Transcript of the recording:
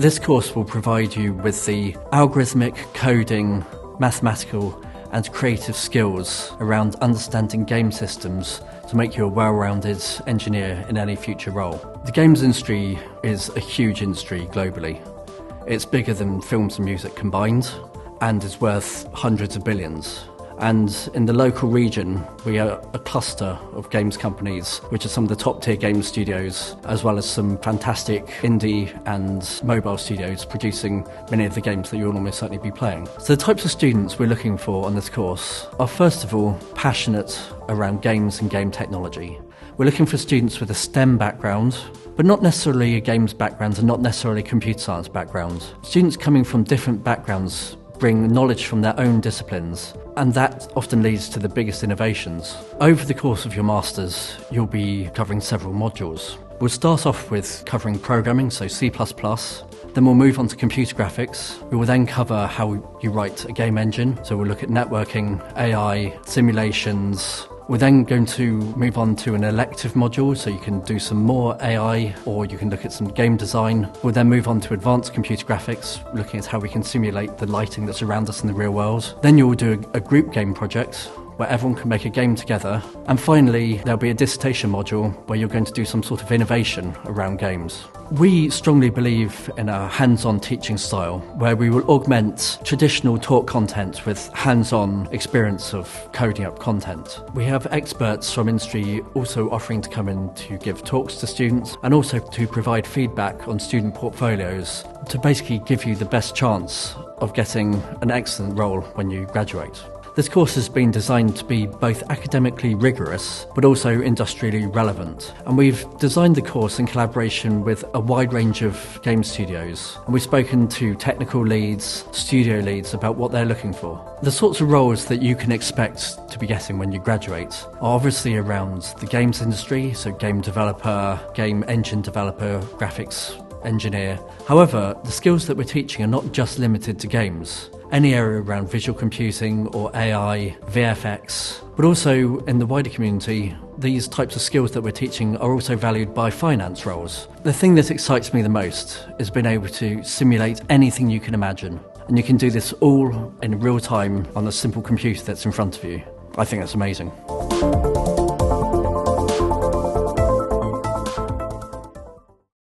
This course will provide you with the algorithmic, coding, mathematical and creative skills around understanding game systems to make you a well-rounded engineer in any future role. The games industry is a huge industry globally. It's bigger than films and music combined and is worth hundreds of billions. And in the local region, we are a cluster of games companies, which are some of the top tier game studios, as well as some fantastic indie and mobile studios producing many of the games that you'll almost certainly be playing. So the types of students we're looking for on this course are, first of all, passionate around games and game technology. We're looking for students with a STEM background, but not necessarily a games background and not necessarily a computer science background. Students coming from different backgrounds bring knowledge from their own disciplines, and that often leads to the biggest innovations. Over the course of your Masters, you'll be covering several modules. We'll start off with covering programming, so C++, then we'll move on to computer graphics. We will then cover how you write a game engine, so we'll look at networking, AI, simulations. We're then going to move on to an elective module, so you can do some more AI or you can look at some game design. We'll then move on to advanced computer graphics, looking at how we can simulate the lighting that's around us in the real world. Then you'll do a group game project where everyone can make a game together. And finally, there'll be a dissertation module where you're going to do some sort of innovation around games. We strongly believe in a hands-on teaching style where we will augment traditional talk content with hands-on experience of coding up content. We have experts from industry also offering to come in to give talks to students and also to provide feedback on student portfolios to basically give you the best chance of getting an excellent role when you graduate. This course has been designed to be both academically rigorous but also industrially relevant, and we've designed the course in collaboration with a wide range of game studios, and we've spoken to technical leads, studio leads about what they're looking for. The sorts of roles that you can expect to be getting when you graduate are obviously around the games industry, so game developer, game engine developer, graphics engineer. However, the skills that we're teaching are not just limited to games. Any area around visual computing or AI, VFX, but also in the wider community, these types of skills that we're teaching are also valued by finance roles. The thing that excites me the most is being able to simulate anything you can imagine. And you can do this all in real time on a simple computer that's in front of you. I think that's amazing.